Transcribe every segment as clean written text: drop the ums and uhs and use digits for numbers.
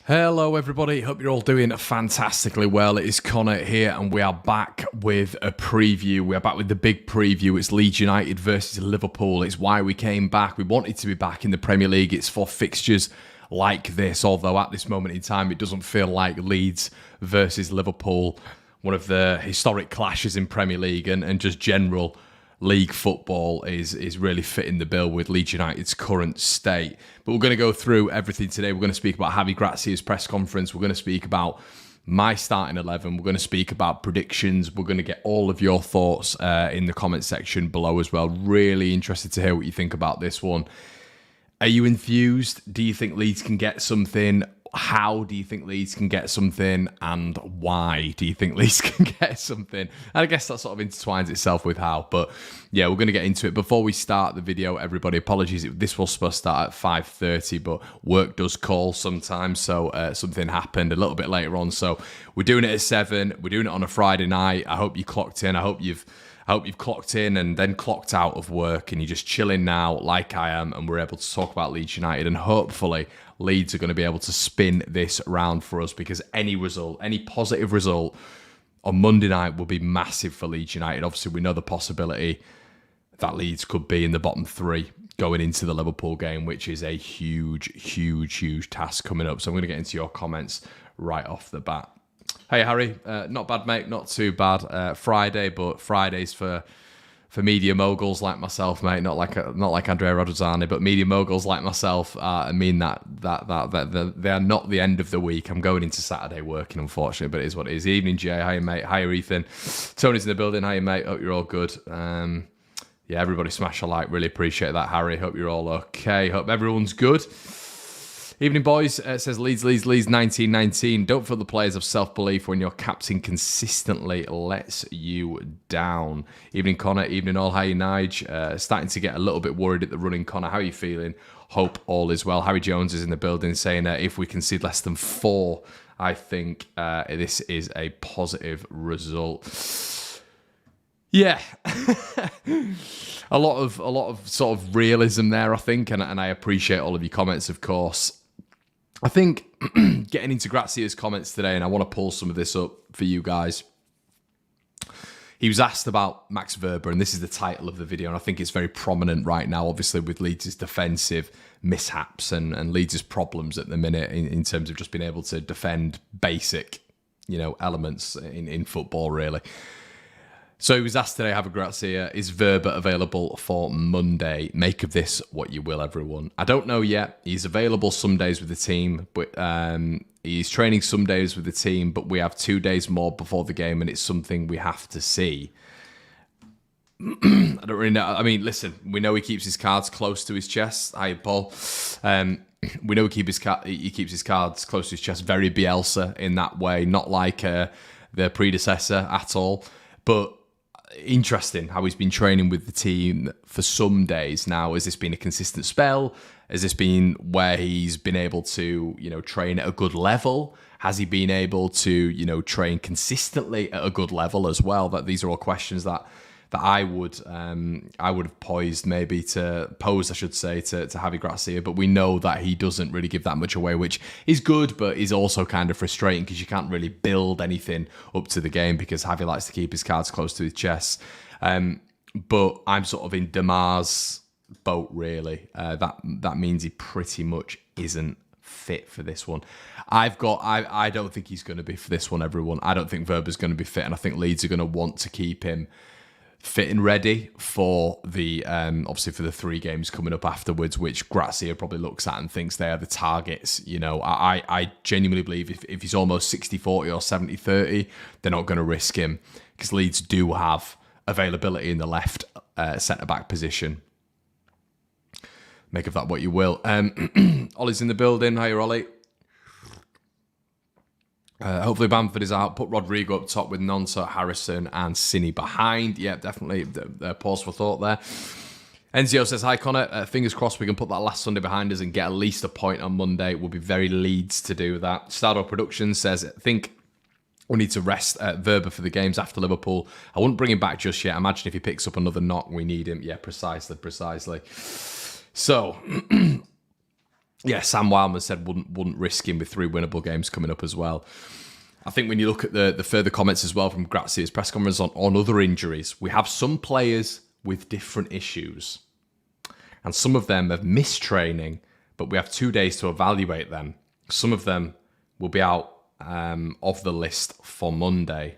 Hello everybody, hope you're all doing fantastically well. It is Connor here and we are back with a preview. We are back with the big preview. It's Leeds United versus Liverpool. It's why we came back. We wanted to be back in the Premier League. It's for fixtures like this, although at this moment in time it doesn't feel like Leeds versus Liverpool, one of the historic clashes in Premier League and just general league football is really fitting the bill with Leeds United's current state. But we're going to go through everything today. We're going to speak about Javi Gracia's press conference. We're going to speak about my starting 11. We're going to speak about predictions. We're going to get all of your thoughts in the comment section below as well. Really interested to hear what you think about this one. Are you enthused? Do you think Leeds can get something? How do you think Leeds can get something, and why do you think Leeds can get something? And I guess that sort of intertwines itself with how, but yeah, we're going to get into it. Before we start the video, everybody, apologies, this was supposed to start at 5:30, but work does call sometimes, so something happened a little bit later on, so we're doing it at 7, we're doing it on a Friday night. I hope you clocked in, I hope you've clocked in and then clocked out of work and you're just chilling now like I am, and we're able to talk about Leeds United, and hopefully Leeds are going to be able to spin this round for us, because any result, any positive result on Monday night will be massive for Leeds United. Obviously, we know the possibility that Leeds could be in the bottom 3 going into the Liverpool game, which is a huge task coming up. So I'm going to get into your comments right off the bat. Hey, Harry. Not bad, mate. Not too bad. Friday, but Fridays for media moguls like myself, mate. Not like Andrea Rodrazzani, but media moguls like myself. I mean that they are not the end of the week. I'm going into Saturday working, unfortunately, but it is what it is. Evening, Jay. Hi, mate. Hi, Ethan. Tony's in the building. Hi, mate. Hope you're all good. Yeah, everybody smash a like. Really appreciate that, Harry. Hope you're all okay. Hope everyone's good. Evening, boys. Says Leeds 1919. Don't feel the players of self-belief when your captain consistently lets you down. Evening, Connor. Evening, all. How are you, Nige? Starting to get a little bit worried at the running, Connor. How are you feeling? Hope all is well. Harry Jones is in the building saying if we concede less than 4, I think this is a positive result. Yeah. a lot of sort of realism there, I think, and I appreciate all of your comments, of course. I think getting into Gracia's comments today, and I want to pull some of this up for you guys. He was asked about Max WOBER, and this is the title of the video, and I think it's very prominent right now, obviously, with Leeds' defensive mishaps and Leeds' problems at the minute in terms of just being able to defend basic, elements in football, really. So he was asked today, Javi Gracia, is WOBER available for Monday? Make of this what you will, everyone. I don't know yet. He's available some days with the team, but he's training some days with the team, but we have 2 days more before the game, and it's something we have to see. I don't really know. I mean, listen, we know he keeps his cards close to his chest. Hi, Paul. We know he keeps his cards close to his chest. Very Bielsa in that way, not like the predecessor at all. But interesting how he's been training with the team for some days now. Has this been a consistent spell? Has this been where he's been able to, train at a good level? Has he been able to, train consistently at a good level as well? That these are all questions that I would have pose, I should say, to Javi Gracia, but we know that he doesn't really give that much away, which is good, but is also kind of frustrating because you can't really build anything up to the game because Javi likes to keep his cards close to his chest. But I'm sort of in Damar's boat, really. That means he pretty much isn't fit for this one. I don't think he's going to be for this one, everyone. I don't think WOBER's going to be fit, and I think Leeds are going to want to keep him fit and ready for the obviously for the 3 games coming up afterwards, which Gracia probably looks at and thinks they are the targets. I genuinely believe if he's almost 60-40 or 70-30, they're not going to risk him because Leeds do have availability in the left centre-back position. Make of that what you will. Ollie's in the building. Hiya, Ollie. Hopefully Bamford is out. Put Rodrigo up top with Nonso, Harrison and Cini behind. Yeah, definitely. Pause for thought there. Enzio says, hi, Connor. Fingers crossed we can put that last Sunday behind us and get at least a point on Monday. It will be very Leeds to do that. Stardo Productions says, I think we need to rest WOBER for the games after Liverpool. I wouldn't bring him back just yet. Imagine if he picks up another knock, we need him. Yeah, precisely. So, Yeah, Sam Wildman said wouldn't risk him with 3 winnable games coming up as well. I think when you look at the further comments as well from Gracia's press conference on other injuries, we have some players with different issues. And some of them have missed training, but we have 2 days to evaluate them. Some of them will be out of the list for Monday.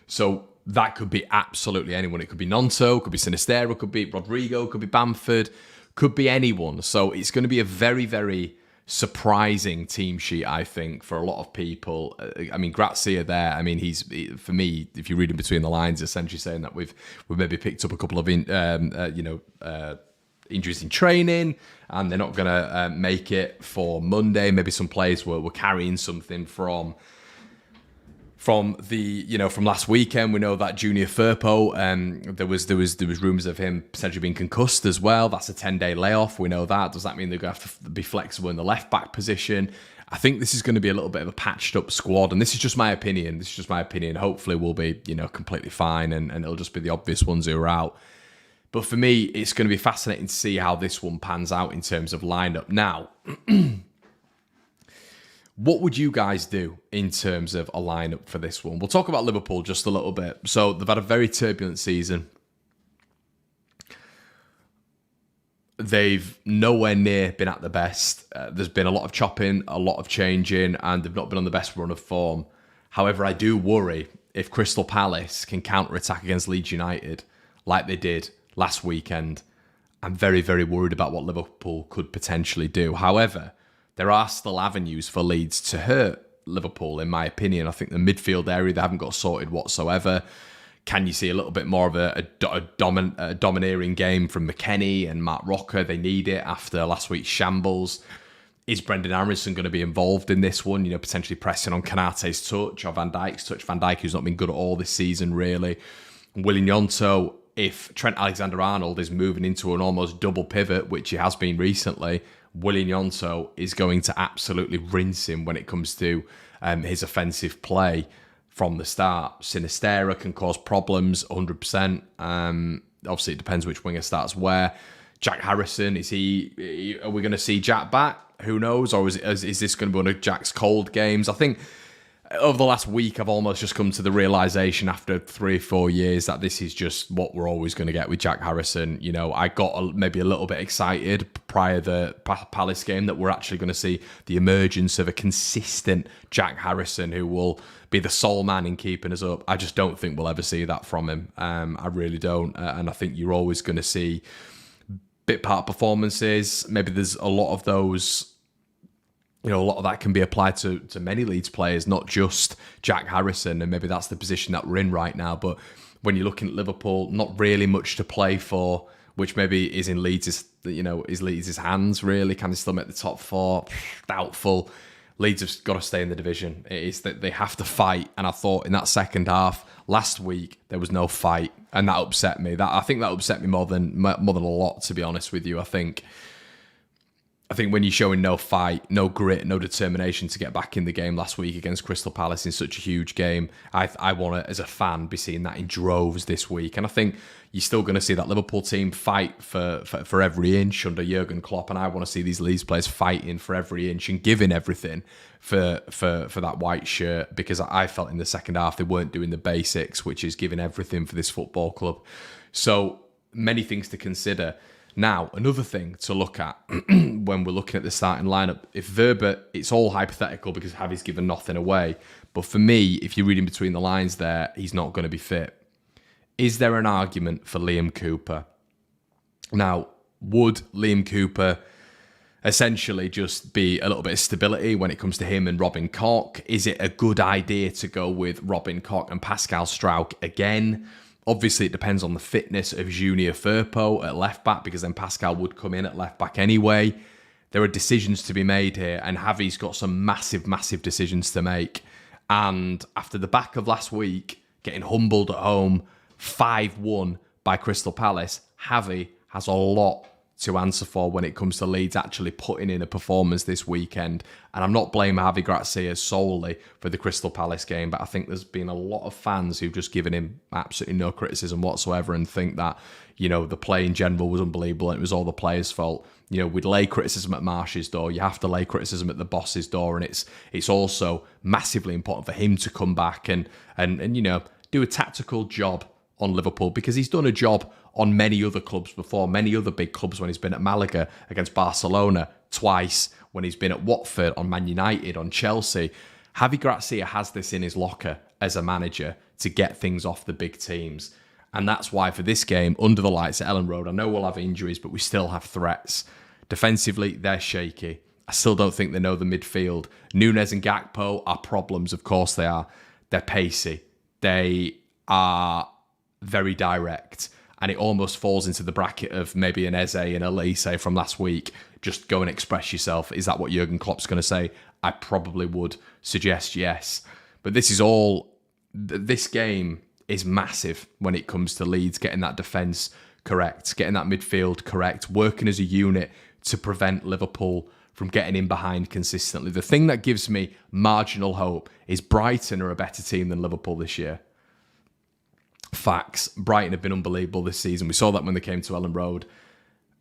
So that could be absolutely anyone. It could be Nonto, could be Sinistero, could be Rodrigo, could be Bamford, could be anyone. So it's going to be a very, very surprising team sheet, I think, for a lot of people. I mean, Gracia there, I mean, for me, if you read in between the lines, essentially saying that we've maybe picked up a couple of injuries in training and they're not going to make it for Monday. Maybe some players were carrying something from last weekend. We know that Junior Firpo, there was rumours of him potentially being concussed as well. That's a 10-day layoff. We know that. Does that mean they're going to have to be flexible in the left back position? I think this is going to be a little bit of a patched up squad, and this is just my opinion. Hopefully we'll be, completely fine, and it'll just be the obvious ones who are out. But for me, it's going to be fascinating to see how this one pans out in terms of lineup. Now, what would you guys do in terms of a lineup for this one? We'll talk about Liverpool just a little bit. So they've had a very turbulent season. They've nowhere near been at the best. There's been a lot of chopping, a lot of changing, and they've not been on the best run of form. However, I do worry if Crystal Palace can counter-attack against Leeds United like they did last weekend. I'm very, very worried about what Liverpool could potentially do. However, there are still avenues for Leeds to hurt Liverpool, in my opinion. I think the midfield area, they haven't got sorted whatsoever. Can you see a little bit more of a domineering game from McKennie and Mark Rocker? They need it after last week's shambles. Is Brendan Aaronson going to be involved in this one? Potentially pressing on Konate's touch or Van Dijk's touch. Van Dijk, who's not been good at all this season, really. Willian Yonto, if Trent Alexander-Arnold is moving into an almost double pivot, which he has been recently, Willian Yonto is going to absolutely rinse him when it comes to his offensive play from the start. Sinistera can cause problems, 100%. Obviously, it depends which winger starts where. Jack Harrison, are we going to see Jack back? Who knows? Or is this going to be one of Jack's cold games? I think over the last week, I've almost just come to the realisation after 3 or 4 years that this is just what we're always going to get with Jack Harrison. I got maybe a little bit excited prior to the Palace game that we're actually going to see the emergence of a consistent Jack Harrison who will be the sole man in keeping us up. I just don't think we'll ever see that from him. I really don't. And I think you're always going to see bit part performances. Maybe there's a lot of those. A lot of that can be applied to many Leeds players, not just Jack Harrison, and maybe that's the position that we're in right now. But when you're looking at Liverpool, not really much to play for, which maybe is in Leeds' hands, really. Can they still make the top 4? Doubtful. Leeds have got to stay in the division. It is that they have to fight, and I thought in that second half last week there was no fight, and that upset me. I think that upset me more than a lot, to be honest with you. I think when you're showing no fight, no grit, no determination to get back in the game last week against Crystal Palace in such a huge game, I want to, as a fan, be seeing that in droves this week. And I think you're still going to see that Liverpool team fight for every inch under Jurgen Klopp, and I want to see these Leeds players fighting for every inch and giving everything for that white shirt, because I felt in the second half they weren't doing the basics, which is giving everything for this football club. So many things to consider. Now, another thing to look at when we're looking at the starting lineup, if Verba, it's all hypothetical because Javi's given nothing away. But for me, if you're reading between the lines there, he's not going to be fit. Is there an argument for Liam Cooper? Now, would Liam Cooper essentially just be a little bit of stability when it comes to him and Robin Koch? Is it a good idea to go with Robin Koch and Pascal Struijk again? Obviously, it depends on the fitness of Junior Firpo at left back, because then Pascal would come in at left back anyway. There are decisions to be made here, and Javi's got some massive, massive decisions to make. And after the back of last week, getting humbled at home 5-1 by Crystal Palace, Javi has a lot to answer for when it comes to Leeds actually putting in a performance this weekend. And I'm not blaming Javi Gracia solely for the Crystal Palace game, but I think there's been a lot of fans who've just given him absolutely no criticism whatsoever and think that, you know, the play in general was unbelievable and it was all the players' fault. You know, we'd lay criticism at Marsh's door. You have to lay criticism at the boss's door, and it's also massively important for him to come back and you know, do a tactical job on Liverpool, because he's done a job on many other clubs before, many other big clubs, when he's been at Malaga, against Barcelona twice, when he's been at Watford, on Man United, on Chelsea. Javi Gracia has this in his locker as a manager to get things off the big teams. And that's why for this game, under the lights at Ellen Road, I know we'll have injuries, but we still have threats. Defensively, they're shaky. I still don't think they know the midfield. Nunes and Gakpo are problems, of course they are. They're pacey. They are very direct. And it almost falls into the bracket of maybe an Eze and Elise from last week. Just go and express yourself. Is that what Jurgen Klopp's going to say? I probably would suggest yes. But this game is massive when it comes to Leeds getting that defence correct, getting that midfield correct, working as a unit to prevent Liverpool from getting in behind consistently. The thing that gives me marginal hope is Brighton are a better team than Liverpool this year. Facts. Brighton have been unbelievable this season. We saw that when they came to Ellen Road.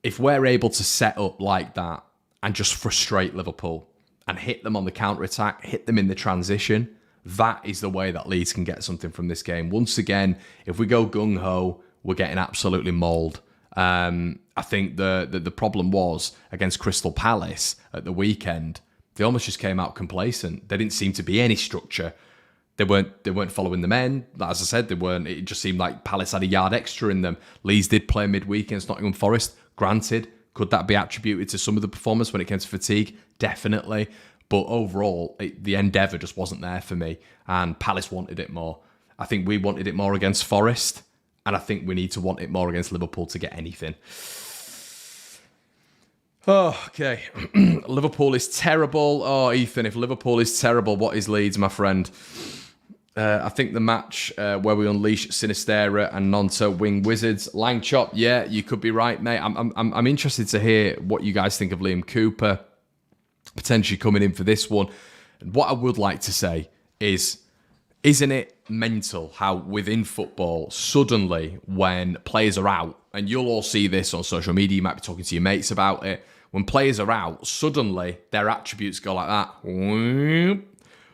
If we're able to set up like that and just frustrate Liverpool and hit them on the counter-attack, hit them in the transition, that is the way that Leeds can get something from this game. Once again, if we go gung-ho, we're getting absolutely mauled. I think the problem was against Crystal Palace at the weekend, they almost just came out complacent. There didn't seem to be any structure. They weren't following the men. As I said, they weren't. It just seemed like Palace had a yard extra in them. Leeds did play midweek against Nottingham Forest. Granted, could that be attributed to some of the performance when it came to fatigue? Definitely. But overall, the endeavour just wasn't there for me. And Palace wanted it more. I think we wanted it more against Forest. And I think we need to want it more against Liverpool to get anything. Oh, okay. Liverpool is terrible. Oh, Ethan, if Liverpool is terrible, what is Leeds, my friend? I think the match where we unleash Sinistera and Nonto wing wizards. Lang chop, yeah, you could be right, mate. I'm interested to hear what you guys think of Liam Cooper potentially coming in for this one. And what I would like to say is, isn't it mental how within football, suddenly when players are out, and you'll all see this on social media, you might be talking to your mates about it, when players are out, suddenly their attributes go like that.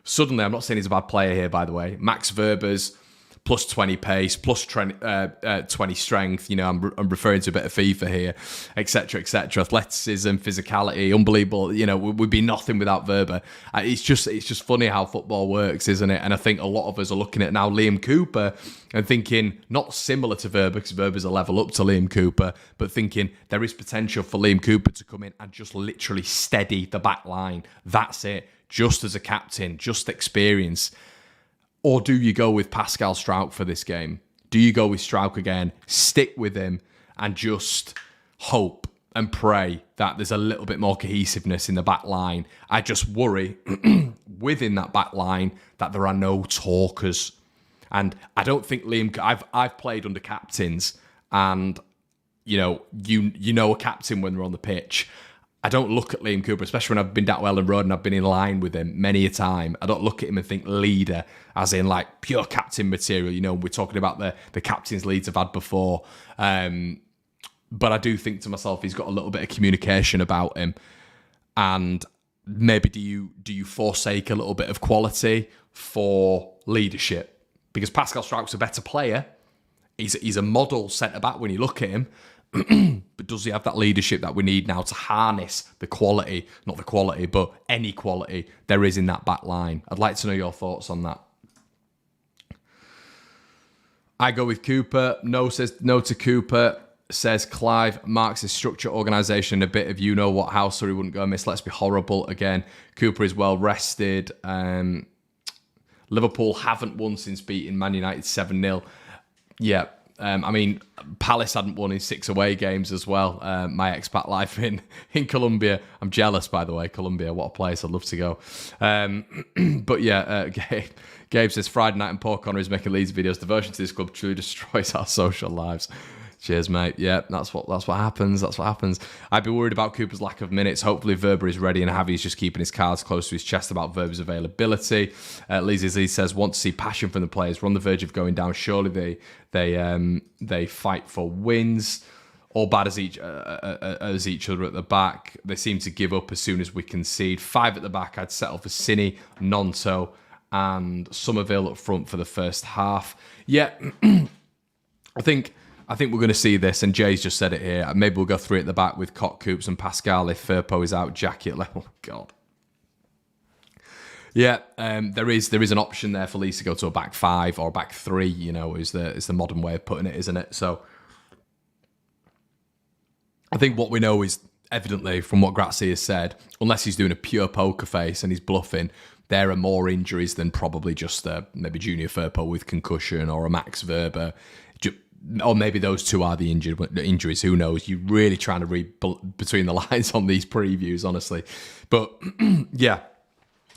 Suddenly, I'm not saying he's a bad player here, by the way. Max Wober's plus 20 pace, plus 20 strength. You know, I'm referring to a bit of FIFA here, etc., etc. Athleticism, physicality, unbelievable. You know, we'd be nothing without Wober. It's just funny how football works, isn't it? And I think a lot of us are looking at now Liam Cooper and thinking not similar to Wober, because Wober's a level up to Liam Cooper, but thinking there is potential for Liam Cooper to come in and just literally steady the back line. That's it. Just as a captain, just experience. Or do you go with Pascal Struijk for this game? Do you go with Struijk again, stick with him, and just hope and pray that there's a little bit more cohesiveness in the back line? I just worry within that back line that there are no talkers. And I don't think I've played under captains, and you know a captain when they're on the pitch. I don't look at Liam Cooper, especially when I've been down to Ellen Road and I've been in line with him many a time. I don't look at him and think leader, as in like pure captain material. You know, we're talking about the captains Leeds have had before. But I do think to myself, he's got a little bit of communication about him. And maybe do you forsake a little bit of quality for leadership? Because Pascal Struijk's a better player. He's a model centre-back when you look at him. But does he have that leadership that we need now to harness the quality, not the quality, but any quality there is in that back line? I'd like to know your thoughts on that. I go with Cooper. No to Cooper, says Clive. Marks' structure, organisation, a bit of you-know-what house, so he wouldn't go amiss. Let's be horrible again. Cooper is well rested. Liverpool haven't won since beating Man United 7-0. Yeah. I mean, Palace hadn't won in 6 away games as well. My expat life in Colombia. I'm jealous, by the way. Colombia, what a place. I'd love to go. But yeah, Gabe says, Friday night and Paul Connor is making Leeds videos. Devotion to this club truly destroys our social lives. Cheers, mate. Yeah, that's what happens. That's what happens. I'd be worried about Cooper's lack of minutes. Hopefully, Wöber is ready, and Javi's just keeping his cards close to his chest about Wöber's availability. Leeds says, want to see passion from the players. We're on the verge of going down. Surely they fight for wins. All bad as each other at the back. They seem to give up as soon as we concede. 5 at the back. I'd settle for Cini, Nonto, and Somerville up front for the first half. Yeah, I think we're going to see this, and Jay's just said it here. Maybe we'll go 3 at the back with Cock, Coops, and Pascal if Firpo is out. Jackie at level. Oh, God. Yeah, there is an option there for Leeds to go to a back 5 or a back 3. You know, is the modern way of putting it, isn't it? So I think what we know is, evidently, from what Gracia has said, unless he's doing a pure poker face and he's bluffing, there are more injuries than probably just maybe Junior Firpo with concussion or a Max Wöber. Or maybe those 2 are the injuries. Who knows? You're really trying to read between the lines on these previews, honestly. But, yeah,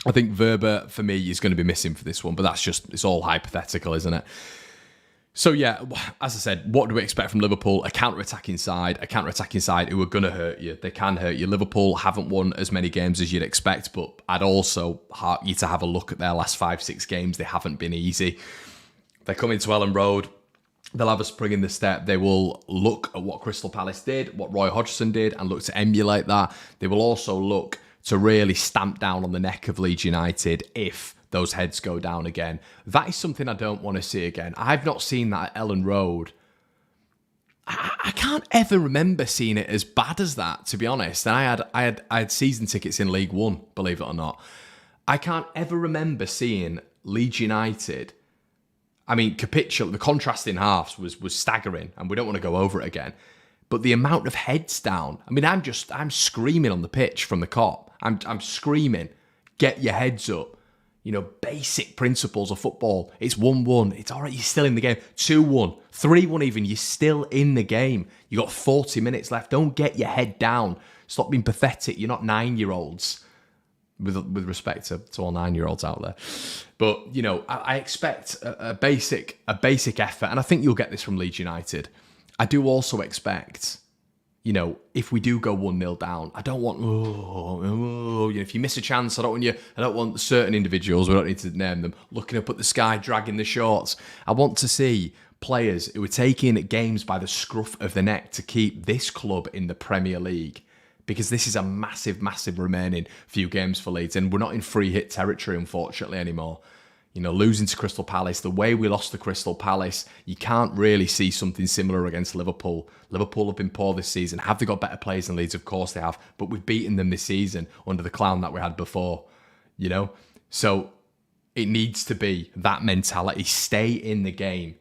I think Wöber, for me, is going to be missing for this one. But it's all hypothetical, isn't it? So, yeah, as I said, what do we expect from Liverpool? A counter-attacking side who are going to hurt you. They can hurt you. Liverpool haven't won as many games as you'd expect, but I'd also heart you to have a look at their last 5-6 games. They haven't been easy. They come into Ellen Road. They'll have a spring in the step. They will look at what Crystal Palace did, what Roy Hodgson did, and look to emulate that. They will also look to really stamp down on the neck of Leeds United if those heads go down again. That is something I don't want to see again. I've not seen that at Ellen Road. I can't ever remember seeing it as bad as that, to be honest. And I had season tickets in League One, believe it or not. I can't ever remember seeing Leeds United. I mean, the contrast in halves was staggering, and we don't want to go over it again. But the amount of heads down, I mean, I'm screaming on the pitch from the Kop. I'm screaming, get your heads up. You know, basic principles of football. It's 1-1. It's all right. You're still in the game. 2-1. 3-1 even. You're still in the game. You got 40 minutes left. Don't get your head down. Stop being pathetic. You're not 9-year-olds. With respect to all 9-year-olds out there. But, you know, I expect a basic effort. And I think you'll get this from Leeds United. I do also expect, you know, if we do go 1-0 down, I don't want, you know, if you miss a chance, I don't want certain individuals, we don't need to name them, looking up at the sky, dragging the shorts. I want to see players who are taking games by the scruff of the neck to keep this club in the Premier League. Because this is a massive, massive remaining few games for Leeds. And we're not in free hit territory, unfortunately, anymore. You know, losing to Crystal Palace, the way we lost to Crystal Palace, you can't really see something similar against Liverpool. Liverpool have been poor this season. Have they got better players than Leeds? Of course they have. But we've beaten them this season under the clown that we had before, you know? So it needs to be that mentality. Stay in the game,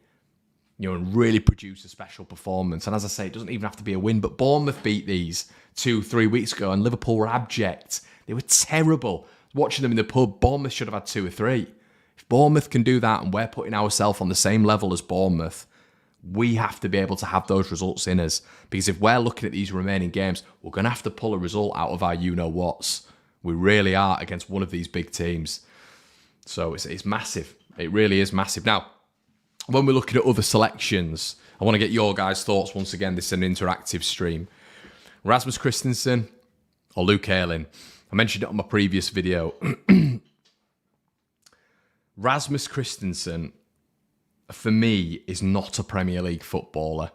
you know, and really produce a special performance. And as I say, it doesn't even have to be a win. But Bournemouth beat these 2-3 weeks ago, and Liverpool were abject. They were terrible. Watching them in the pub, Bournemouth should have had 2 or 3. If Bournemouth can do that and we're putting ourselves on the same level as Bournemouth, we have to be able to have those results in us. Because if we're looking at these remaining games, we're going to have to pull a result out of our you-know-whats. We really are against one of these big teams. So it's massive. It really is massive. Now, when we're looking at other selections, I want to get your guys' thoughts once again. This is an interactive stream. Rasmus Christensen or Luke Ayling? I mentioned it on my previous video. Rasmus Christensen, for me, is not a Premier League footballer.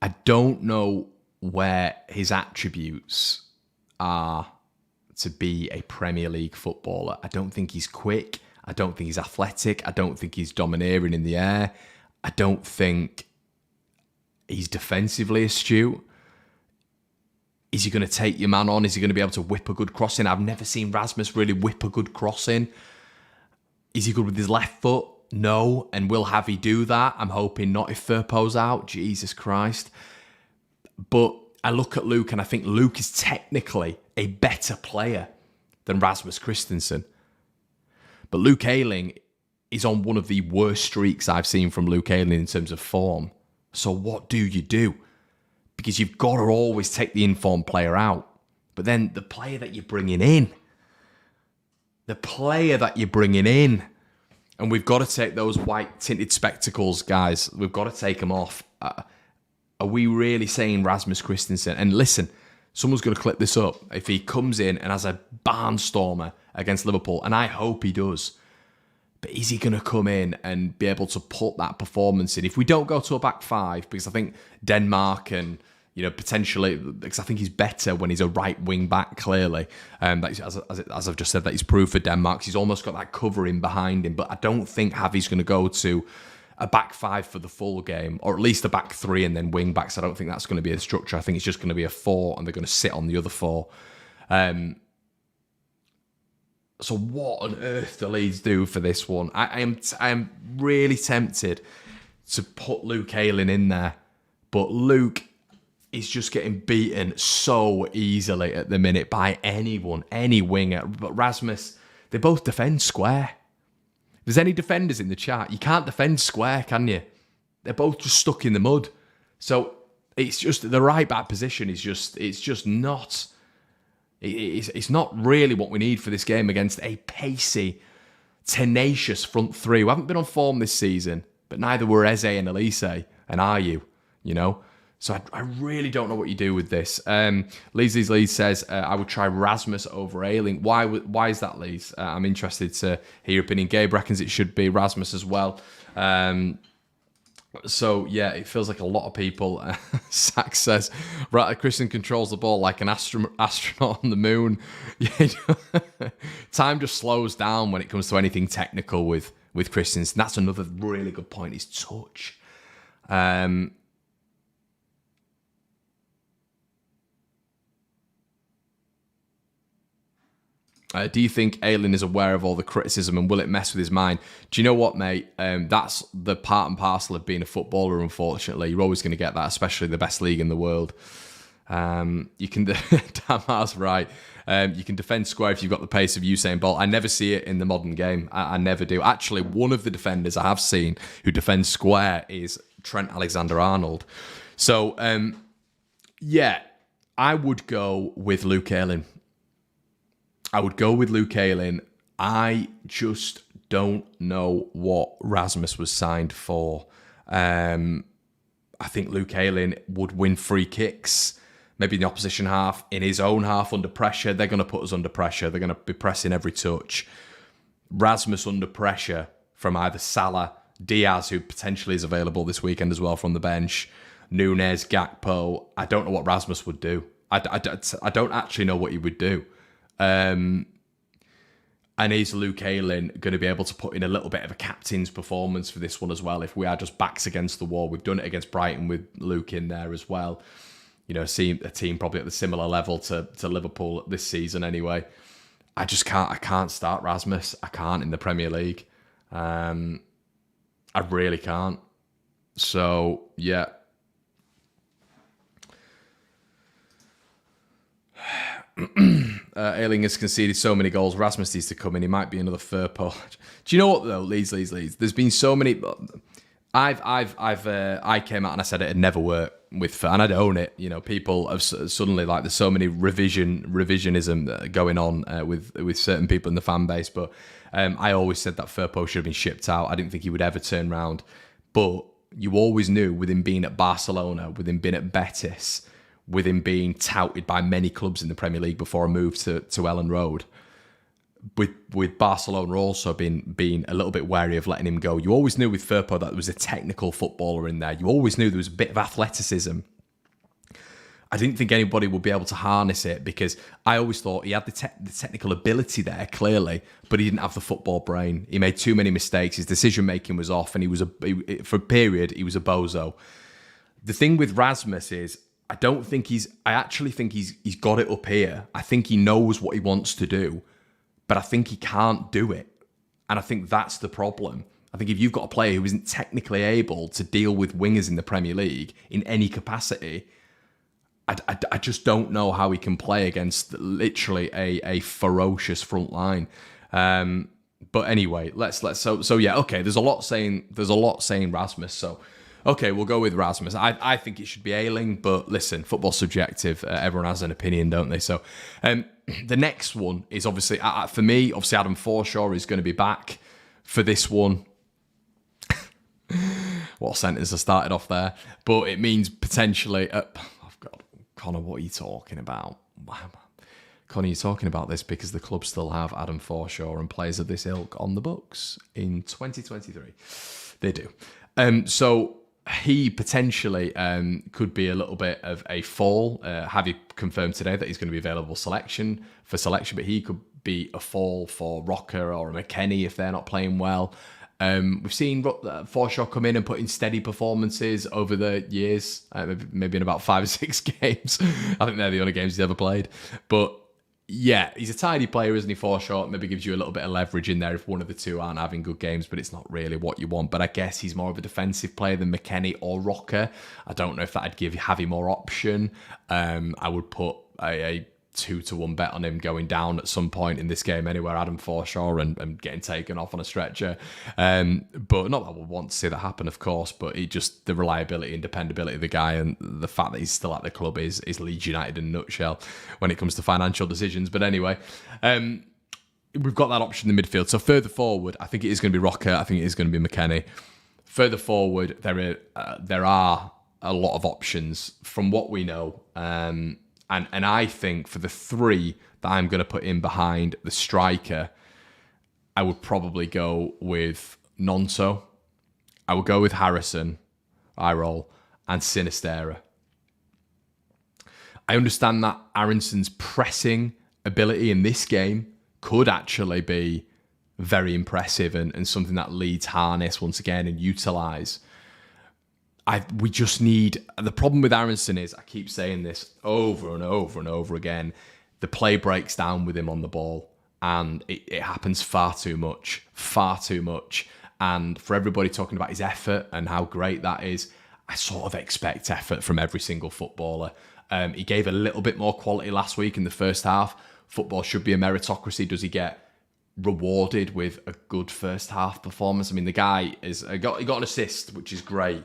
I don't know where his attributes are to be a Premier League footballer. I don't think he's quick. I don't think he's athletic. I don't think he's domineering in the air. I don't think he's defensively astute. Is he going to take your man on? Is he going to be able to whip a good cross in? I've never seen Rasmus really whip a good cross in. Is he good with his left foot? No. And will Javi do that? I'm hoping not if Firpo's out. Jesus Christ. But I look at Luke and I think Luke is technically a better player than Rasmus Christensen. But Luke Ayling is on one of the worst streaks I've seen from Luke Ayling in terms of form. So what do you do? Because you've got to always take the informed player out. But then the player that you're bringing in, and we've got to take those white tinted spectacles, guys. We've got to take them off. Are we really saying Rasmus Christensen? And listen, someone's going to clip this up. If he comes in and has a barnstormer against Liverpool, and I hope he does, but is he going to come in and be able to put that performance in? If we don't go to a back five, because I think Denmark and, potentially, because I think he's better when he's a right wing back, clearly. As I've just said, that he's proved for Denmark. He's almost got that covering behind him, but I don't think Javi's going to go to a back five for the full game, or at least a back three and then wing backs. I don't think that's going to be the structure. I think it's just going to be a four, and they're going to sit on the other four. So what on earth do Leeds do for this one? I am really tempted to put Luke Ayling in there, but Luke is just getting beaten so easily at the minute by anyone, any winger. But Rasmus, they both defend square. If there's any defenders in the chat, you can't defend square, can you? They're both just stuck in the mud. So it's just the right back position is just not. It's not really what we need for this game against a pacey, tenacious front three. We haven't been on form this season, but neither were Eze and Elise, and are you? So I really don't know what you do with this. Leeds says, I would try Rasmus over Ayling. Why is that, Leeds? I'm interested to hear your opinion. Gabe reckons it should be Rasmus as well. So, yeah, it feels like a lot of people. Sack says, Christian controls the ball like an astronaut on the moon. Time just slows down when it comes to anything technical with Christians. And that's another really good point, is touch. Do you think Ayling is aware of all the criticism, and will it mess with his mind? Do you know what, mate? That's the part and parcel of being a footballer, unfortunately. You're always going to get that, especially the best league in the world. You can, Damar's right. You can defend square if you've got the pace of Usain Bolt. I never see it in the modern game. I never do. Actually, one of the defenders I have seen who defends square is Trent Alexander-Arnold. So, yeah, I would go with Luke Ayling. I just don't know what Rasmus was signed for. I think Luke Ayling would win free kicks, maybe in the opposition half, in his own half under pressure. They're going to put us under pressure. They're going to be pressing every touch. Rasmus under pressure from either Salah, Diaz, who potentially is available this weekend as well from the bench, Nunes, Gakpo. I don't know what Rasmus would do. I don't actually know what he would do. And is Luke Ayling going to be able to put in a little bit of a captain's performance for this one as well? If we are just backs against the wall, we've done it against Brighton with Luke in there as well. See a team probably at the similar level to Liverpool this season anyway. I can't start Rasmus. I can't in the Premier League. I really can't. So, yeah. Ayling has conceded so many goals. Rasmus needs to come in. He might be another Firpo. Do you know what though? Leeds. There's been so many. I came out and I said it'd never work with, and I'd own it. People have suddenly there's so many revisionism going on with certain people in the fan base. But I always said that Firpo should have been shipped out. I didn't think he would ever turn round. But you always knew, with him being at Barcelona, with him being at Betis, with him being touted by many clubs in the Premier League before a move to Ellen Road, with Barcelona also being a little bit wary of letting him go. You always knew with Firpo that there was a technical footballer in there. You always knew there was a bit of athleticism. I didn't think anybody would be able to harness it, because I always thought he had the technical ability there, clearly, but he didn't have the football brain. He made too many mistakes. His decision-making was off, and for a period, he was a bozo. The thing with Rasmus is, I actually think he's got it up here. I think he knows what he wants to do, but I think he can't do it. And I think that's the problem. I think if you've got a player who isn't technically able to deal with wingers in the Premier League in any capacity, I just don't know how he can play against literally a ferocious front line. But anyway, so yeah, okay, there's a lot saying Rasmus, so okay, we'll go with Rasmus. I think it should be Ayling, but listen, football's subjective. Everyone has an opinion, don't they? So the next one is obviously, for me, obviously Adam Forshaw is going to be back for this one. What sentence I started off there. But it means potentially... Connor, what are you talking about? Connor, you're talking about this because the club still have Adam Forshaw and players of this ilk on the books in 2023. They do. So he potentially could be a little bit of a fall. Javi confirmed today that he's going to be available for selection, but he could be a fall for Rocker or a McKennie if they're not playing well. We've seen Forshaw come in and put in steady performances over the years, maybe in about 5 or 6 games. I think they're the only games he's ever played. But yeah, he's a tidy player, isn't he, Forshaw? Maybe gives you a little bit of leverage in there if one of the two aren't having good games, but it's not really what you want. But I guess he's more of a defensive player than McKennie or Rocker. I don't know if that'd give Javi more option. I would put a 2-1 bet on him going down at some point in this game anywhere, Adam Forshaw, and getting taken off on a stretcher. But not that I would want to see that happen, of course, but the reliability and dependability of the guy and the fact that he's still at the club is Leeds United in a nutshell when it comes to financial decisions. But anyway, we've got that option in the midfield. So further forward, I think it is going to be Rocker. I think it is going to be McKennie. Further forward, there are a lot of options from what we know. And I think for the 3 that I'm going to put in behind the striker, I would probably go with Nonso. I would go with Harrison, eye-roll, and Sinistera. I understand that Aronson's pressing ability in this game could actually be very impressive and something that Leeds harness once again and utilise. We just need... The problem with Aronson is, I keep saying this over and over and over again, the play breaks down with him on the ball and it happens far too much. And for everybody talking about his effort and how great that is, I sort of expect effort from every single footballer. He gave a little bit more quality last week in the first half. Football should be a meritocracy. Does he get rewarded with a good first half performance? I mean, the guy he got an assist, which is great.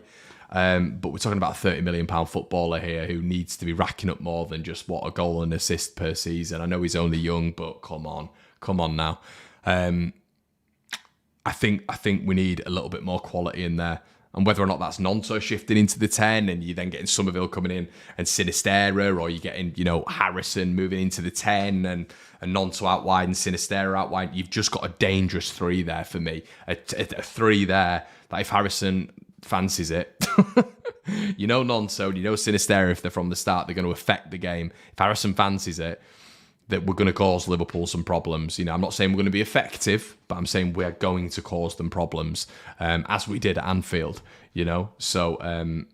But we're talking about a £30 million footballer here who needs to be racking up more than just a goal and assist per season. I know he's only young, but come on now. I think we need a little bit more quality in there. And whether or not that's Nonso shifting into the 10 and you're then getting Somerville coming in and Sinistera, or you're getting, Harrison moving into the 10 and Nonso out wide and Sinistera out wide, you've just got a dangerous 3 there for me. A 3 there that if Harrison fancies it, Nonso, Sinistera, if they're from the start, they're going to affect the game. If Harrison fancies it, that we're going to cause Liverpool some problems. I'm not saying we're going to be effective, but I'm saying we're going to cause them problems, as we did at Anfield, So,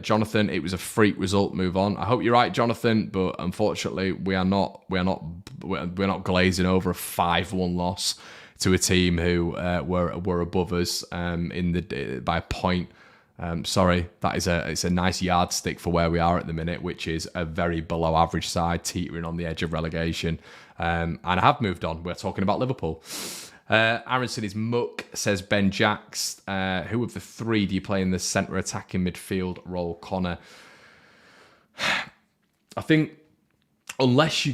Jonathan, it was a freak result. Move on. I hope you're right, Jonathan, but unfortunately, we're not glazing over a 5-1 loss to a team who were above us by a point. Sorry, it's a nice yardstick for where we are at the minute, which is a very below average side, teetering on the edge of relegation. And I have moved on. We're talking about Liverpool. Aronson is muck, says Ben Jacks. Who of the 3 do you play in the centre attacking midfield role, Connor? I think unless you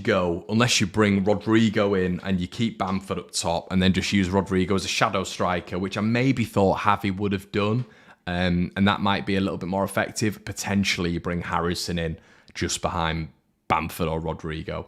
bring Rodrigo in and you keep Bamford up top and then just use Rodrigo as a shadow striker, which I maybe thought Javi would have done. And that might be a little bit more effective. Potentially you bring Harrison in just behind Bamford or Rodrigo.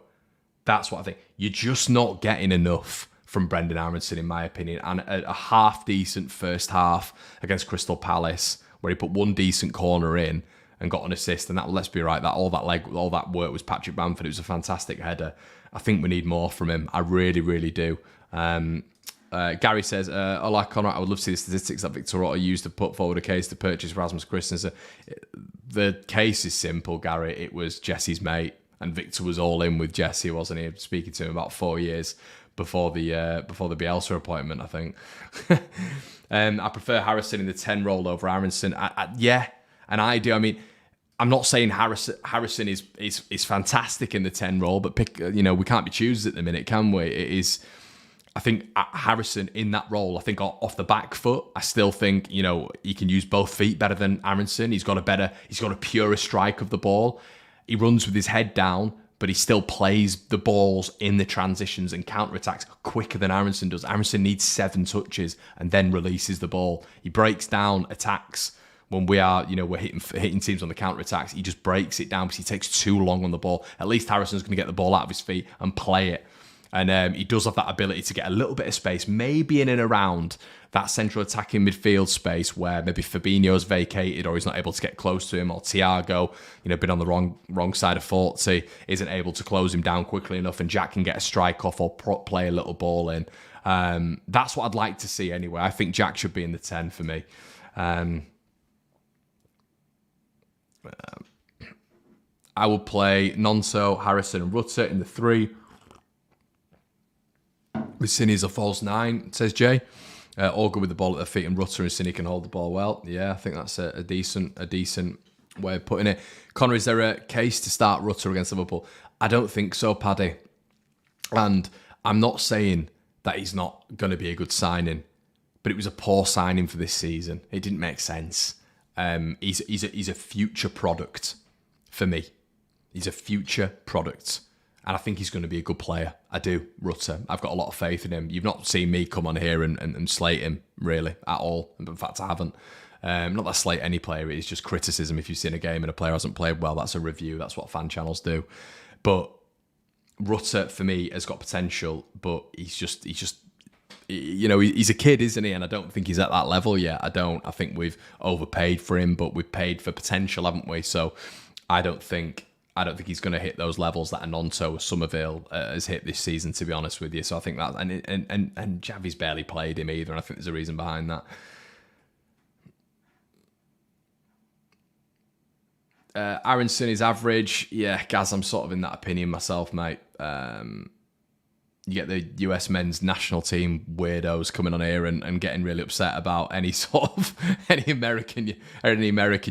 That's what I think. You're just not getting enough from Brendan Aronson, in my opinion. And a half-decent first half against Crystal Palace, where he put one decent corner in and got an assist. And that, let's be right, all that work was Patrick Bamford. It was a fantastic header. I think we need more from him. I really, really do. Gary says, hola Connor, I would love to see the statistics that Victor Otto used to put forward a case to purchase Rasmus Christensen. The case is simple, Gary. It was Jesse's mate, and Victor was all in with Jesse, wasn't he? Speaking to him about 4 years before the Bielsa appointment, I think. I prefer Harrison in the 10 role over Aronson. Yeah, and I do. I mean, I'm not saying Harrison is fantastic in the 10 role, but we can't be choosers at the minute, can we? It is. I think Harrison in that role, I think off the back foot, I still think, he can use both feet better than Aronson. He's got a purer strike of the ball. He runs with his head down, but he still plays the balls in the transitions and counter-attacks quicker than Aaronson does. Aaronson needs 7 touches and then releases the ball. He breaks down attacks when we're hitting teams on the counter-attacks. He just breaks it down because he takes too long on the ball. At least Harrison's going to get the ball out of his feet and play it. And he does have that ability to get a little bit of space, maybe in and around that central attacking midfield space where maybe Fabinho's vacated or he's not able to get close to him, or Thiago, been on the wrong side of 40, isn't able to close him down quickly enough, and Jack can get a strike off or play a little ball in. That's what I'd like to see anyway. I think Jack should be in the 10 for me. I would play Nonso, Harrison and Rutter in the 3. With Cine as a false 9, says Jay. All good with the ball at their feet, and Rutter and Cine can hold the ball well. Yeah, I think that's a decent way of putting it. Connor, is there a case to start Rutter against Liverpool? I don't think so, Paddy. And I'm not saying that he's not going to be a good signing, but it was a poor signing for this season. It didn't make sense. He's a future product for me. He's a future product. And I think he's going to be a good player. I do, Rutter. I've got a lot of faith in him. You've not seen me come on here and slate him, really, at all. In fact, I haven't. Not that I slate any player. It's just criticism. If you've seen a game and a player hasn't played well, that's a review. That's what fan channels do. But Rutter, for me, has got potential, but he's a kid, isn't he? And I don't think he's at that level yet. I think we've overpaid for him, but we've paid for potential, haven't we? So I don't think he's going to hit those levels that Anonto or Somerville has hit this season, to be honest with you. So I think that, and Javi's barely played him either, and I think there's a reason behind that. Aaronson is average. Yeah, Gaz, I'm sort of in that opinion myself, mate. You get the US men's national team weirdos coming on here and getting really upset about any sort of any American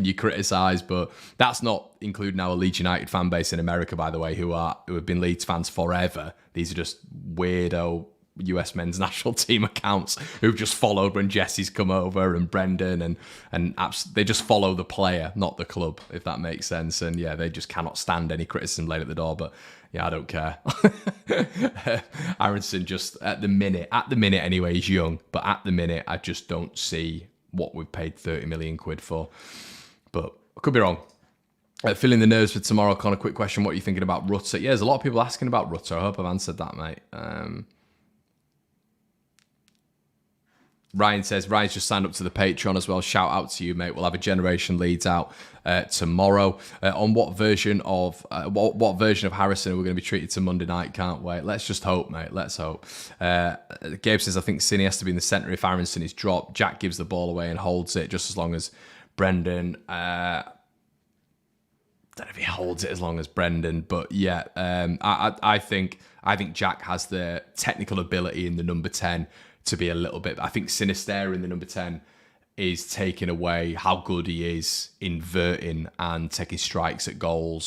you criticise, but that's not including our Leeds United fan base in America, by the way, who have been Leeds fans forever. These are just weirdo US men's national team accounts who've just followed when Jesse's come over and Brendan and they just follow the player, not the club, if that makes sense. And yeah, they just cannot stand any criticism laid at the door, but yeah, I don't care. Aaronson just at the minute anyway, he's young, but at the minute I just don't see what we've paid 30 million quid for. But I could be wrong. Feeling the nerves for tomorrow, Connor, quick question, what are you thinking about Rutter? Yeah, there's a lot of people asking about Rutter. I hope I've answered that, mate. Ryan's just signed up to the Patreon as well. Shout out to you, mate. We'll have a Generation Leeds out tomorrow. On what version of Harrison are we going to be treated to Monday night? Can't wait. Let's just hope, mate. Let's hope. Gabe says, I think Cine has to be in the centre if Aaronson is dropped. Jack gives the ball away and holds it just as long as Brendan. I don't know if he holds it as long as Brendan, but yeah, I think Jack has the technical ability in the number 10 to be a little bit. I think Sinister in the number 10 is taking away how good he is inverting and taking strikes at goal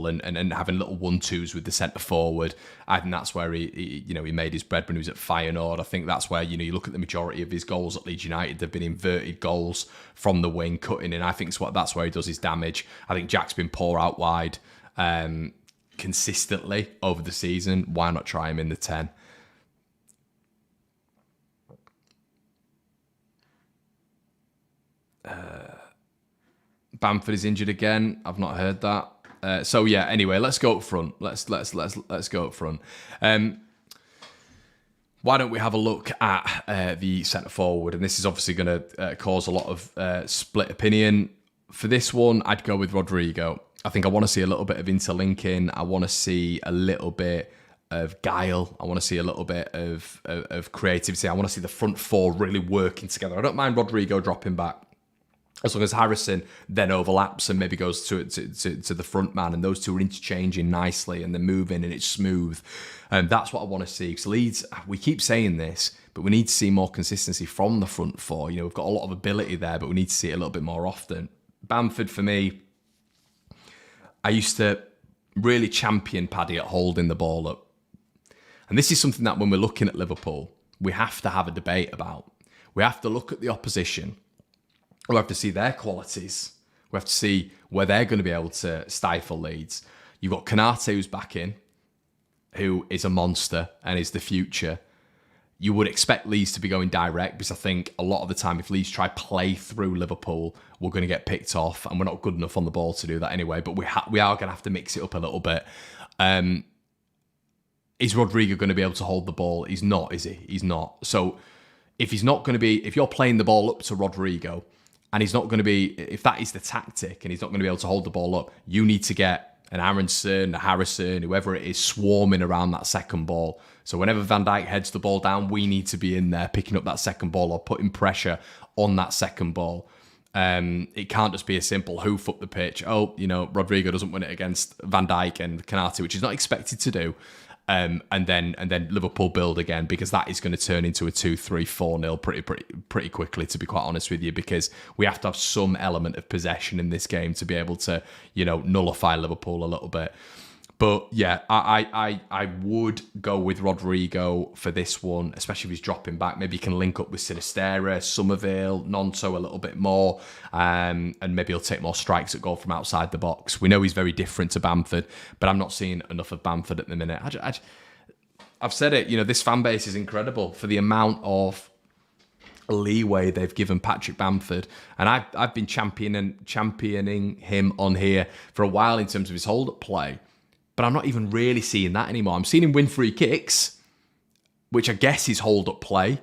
and having little 1-2s with the centre forward. I think that's where he made his bread when he was at Feyenoord. I think that's where, you look at the majority of his goals at Leeds United, they've been inverted goals from the wing, cutting in. I think that's where he does his damage. I think Jack's been poor out wide consistently over the season. Why not try him in the 10? Bamford is injured again. I've not heard that. So yeah. Anyway, let's go up front. Let's go up front. Why don't we have a look at the centre forward? And this is obviously going to cause a lot of split opinion. For this one, I'd go with Rodrigo. I think I want to see a little bit of interlinking. I want to see a little bit of guile. I want to see a little bit of creativity. I want to see the front four really working together. I don't mind Rodrigo dropping back, as long as Harrison then overlaps and maybe goes to the front man, and those two are interchanging nicely and they're moving and it's smooth. And that's what I want to see. Because Leeds, we keep saying this, but we need to see more consistency from the front four. We've got a lot of ability there, but we need to see it a little bit more often. Bamford, for me, I used to really champion Paddy at holding the ball up. And this is something that when we're looking at Liverpool, we have to have a debate about. We have to look at the opposition. We have to see their qualities. We have to see where they're going to be able to stifle Leeds. You've got Konate who's back in, who is a monster and is the future. You would expect Leeds to be going direct, because I think a lot of the time if Leeds try play through Liverpool, we're going to get picked off, and we're not good enough on the ball to do that anyway, but we are going to have to mix it up a little bit. Is Rodrigo going to be able to hold the ball? He's not, is he? He's not. So if you're playing the ball up to Rodrigo, and he's not going to be, if that is the tactic, and he's not going to be able to hold the ball up, you need to get an Aronson, a Harrison, whoever it is, swarming around that second ball. So whenever Van Dijk heads the ball down, we need to be in there picking up that second ball or putting pressure on that second ball. It can't just be a simple hoof up the pitch. Oh, Rodrigo doesn't win it against Van Dijk and Konate, which is not expected to do. And then Liverpool build again, because that is going to turn into a 2-3, 4-0 pretty quickly, to be quite honest with you, because we have to have some element of possession in this game to be able to, nullify Liverpool a little bit. But yeah, I would go with Rodrigo for this one, especially if he's dropping back. Maybe he can link up with Sinisterra, Somerville, Nonto a little bit more, and maybe he'll take more strikes at goal from outside the box. We know he's very different to Bamford, but I'm not seeing enough of Bamford at the minute. I've said it, this fan base is incredible for the amount of leeway they've given Patrick Bamford, and I've been championing him on here for a while in terms of his hold-up play. But I'm not even really seeing that anymore. I'm seeing him win free kicks, which I guess is hold-up play.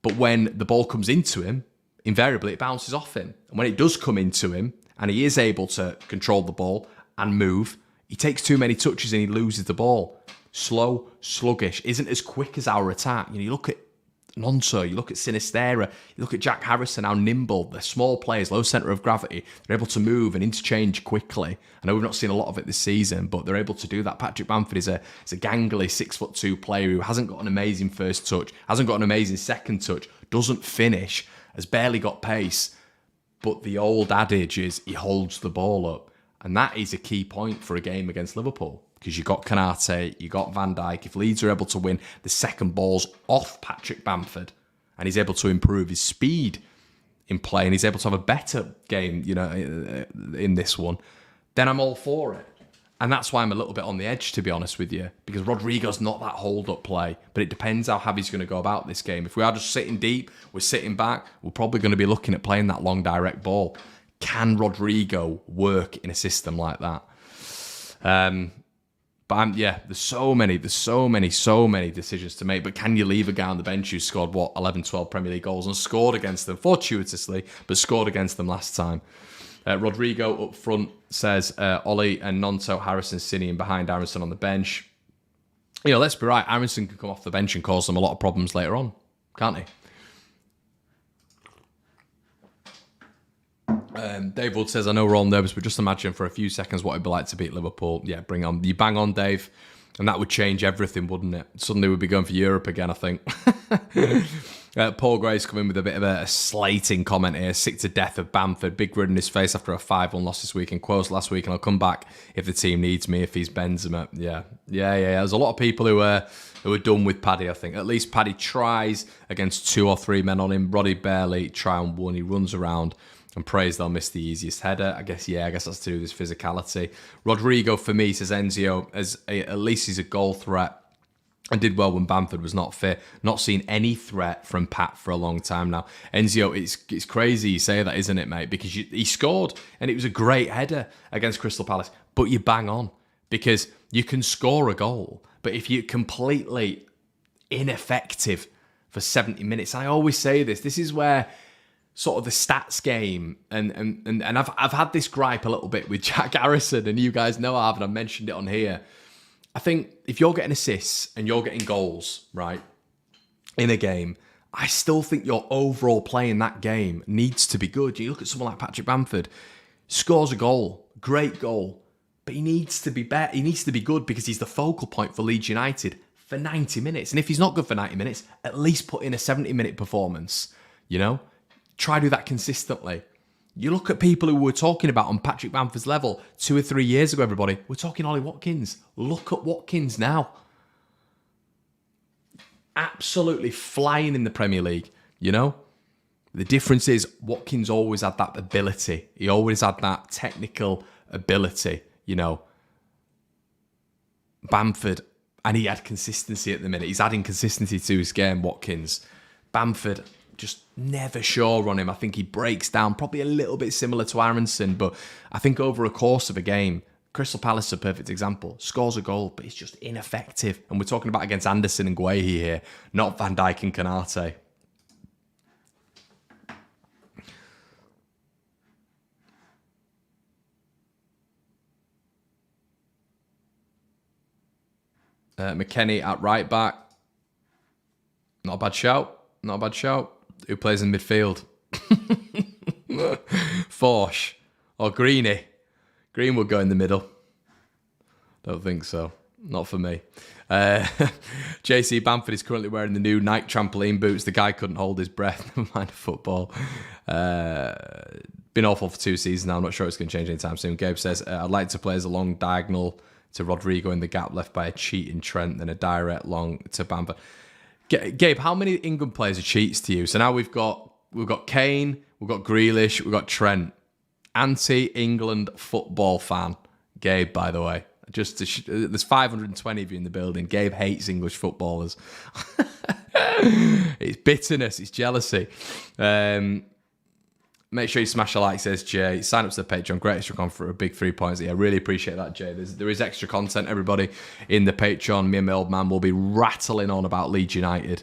But when the ball comes into him, invariably it bounces off him. And when it does come into him, and he is able to control the ball and move, he takes too many touches and he loses the ball. Slow, sluggish, isn't as quick as our attack. You look at Nonso, you look at Sinisterra, you look at Jack Harrison, how nimble, they're small players, low centre of gravity, they're able to move and interchange quickly. I know we've not seen a lot of it this season, but they're able to do that. Patrick Bamford is a gangly 6'2" player who hasn't got an amazing first touch, hasn't got an amazing second touch, doesn't finish, has barely got pace, but the old adage is he holds the ball up, and that is a key point for a game against Liverpool. Because you got Konate, you got Van Dijk. If Leeds are able to win the second balls off Patrick Bamford, and he's able to improve his speed in play, and he's able to have a better game, in this one, then I'm all for it. And that's why I'm a little bit on the edge, to be honest with you, because Rodrigo's not that hold-up play, but it depends how Javi's going to go about this game. If we are just sitting deep, we're sitting back, we're probably going to be looking at playing that long direct ball. Can Rodrigo work in a system like that? But there's so many decisions to make. But can you leave a guy on the bench who scored, 11, 12 Premier League goals and scored against them, fortuitously, but scored against them last time? Rodrigo up front says Ollie and Nonto, Harrison, Cini, and behind Aronson on the bench. Let's be right, Aronson can come off the bench and cause them a lot of problems later on, can't he? Dave Wood says, I know we're all nervous, but just imagine for a few seconds what it'd be like to beat Liverpool. Yeah, bring on. You bang on, Dave. And that would change everything, wouldn't it? Suddenly we'd be going for Europe again, I think. Paul Gray's come in with a bit of a slating comment here. Sick to death of Bamford. Big grin in his face after a 5-1 loss this week and Quotes last week. And I'll come back if the team needs me, if he's Benzema. Yeah. There's a lot of people who are done with Paddy, I think. At least Paddy tries against 2 or 3 men on him. Roddy barely try on one. He runs around and prays they'll miss the easiest header. I guess that's to do with his physicality. Rodrigo, for me, says Enzio, at least he's a goal threat and did well when Bamford was not fit. Not seen any threat from Pat for a long time now. Enzio, it's crazy you say that, isn't it, mate? Because he scored and it was a great header against Crystal Palace. But you bang on, because you can score a goal, but if you're completely ineffective for 70 minutes, and I always say this is where sort of the stats game, and I've had this gripe a little bit with Jack Harrison, and you guys know I have, and I mentioned it on here. I think if you're getting assists and you're getting goals, right, in a game, I still think your overall play in that game needs to be good. You look at someone like Patrick Bamford, scores a goal, great goal, but he needs to be better. He needs to be good because he's the focal point for Leeds United for 90 minutes. And if he's not good for 90 minutes, at least put in a 70-minute performance, Try to do that consistently. You look at people who we're talking about on Patrick Bamford's level 2 or 3 years ago, everybody. We're talking Ollie Watkins. Look at Watkins now. Absolutely flying in the Premier League, The difference is Watkins always had that ability. He always had that technical ability, Bamford, and he had consistency at the minute. He's adding consistency to his game, Watkins. Bamford, just never sure on him. I think he breaks down, probably a little bit similar to Aronson, but I think over a course of a game, Crystal Palace is a perfect example. Scores a goal, but he's just ineffective. And we're talking about against Anderson and Guehi here, not Van Dijk and Konate. McKennie at right back. Not a bad shout. Not a bad shout. Who plays in midfield? Forsh or Greeny? Green would go in the middle. Don't think so. Not for me. JC Bamford is currently wearing the new Nike trampoline boots. The guy couldn't hold his breath. Never mind football. Been awful for 2 seasons now. I'm not sure it's going to change anytime soon. Gabe says, I'd like to play as a long diagonal to Rodrigo in the gap left by a cheating Trent, then a direct long to Bamford. Gabe, how many England players are cheats to you? So now we've got Kane, we've got Grealish, we've got Trent. Anti-England football fan, Gabe, by the way. There's 520 of you in the building. Gabe hates English footballers. It's bitterness, it's jealousy. Make sure you smash a like, says Jay. Sign up to the Patreon. Great extra content for a big 3 points. Yeah, really appreciate that, Jay. There is extra content, everybody, in the Patreon. Me and my old man will be rattling on about Leeds United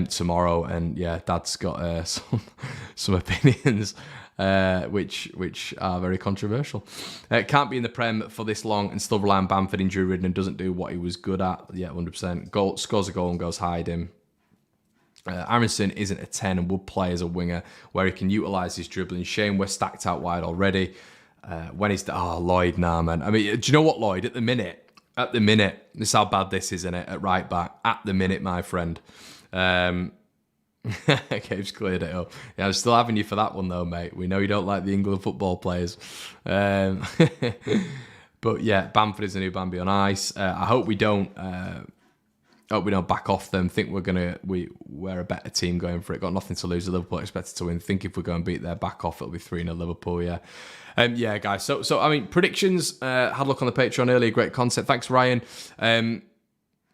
tomorrow. And yeah, Dad's got some opinions, which are very controversial. Can't be in the Prem for this long and still rely on Bamford injury-ridden and doesn't do what he was good at. Yeah, 100%. Scores a goal and goes hide him. Aronson isn't a 10 and would play as a winger where he can utilise his dribbling. Shane, we're stacked out wide already. When he's... Lloyd, nah, man. I mean, do you know what, Lloyd? At the minute, this is how bad this is, isn't it? At right back. At the minute, my friend. Gabe's cleared it up. Yeah, I'm still having you for that one, though, mate. We know you don't like the England football players. But yeah, Bamford is the new Bambi on ice. I hope we don't back off them. Think we're a better team going for it. Got nothing to lose. Liverpool expected to win. Think if we go and beat their back off, it'll be 3-0 Liverpool. Yeah. Yeah, guys. So I mean, predictions. Had a look on the Patreon earlier. Great content. Thanks, Ryan.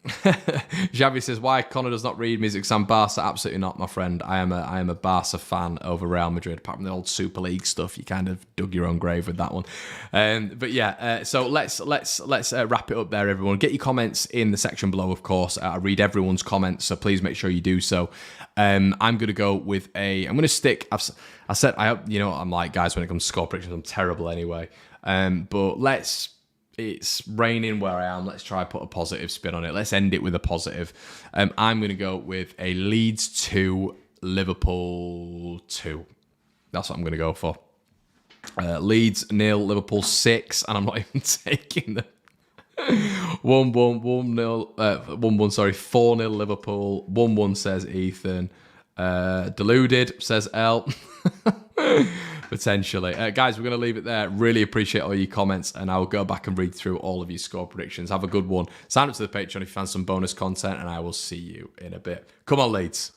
Javi says, why Connor does not read music? I'm Barca. Absolutely not, my friend. I am a Barca fan over Real Madrid. Apart from the old Super League stuff, you kind of dug your own grave with that one. But yeah, so let's wrap it up there, everyone. Get your comments in the section below, of course. I read everyone's comments, so please make sure you do so. I'm going to go with I'm going to stick. I said, I'm like, guys, when it comes to score predictions, I'm terrible anyway. But it's raining where I am. Let's try put a positive spin on it. Let's end it with a positive. I'm going to go with a Leeds 2, Liverpool 2. That's what I'm going to go for. Leeds 0, Liverpool 6, and I'm not even taking the 4-0 Liverpool. 1-1 says Ethan. Deluded says L. Potentially. Guys, we're going to leave it there. Really appreciate all your comments, and I will go back and read through all of your score predictions. Have a good one. Sign up to the Patreon if you found some bonus content, and I will see you in a bit. Come on, Leeds.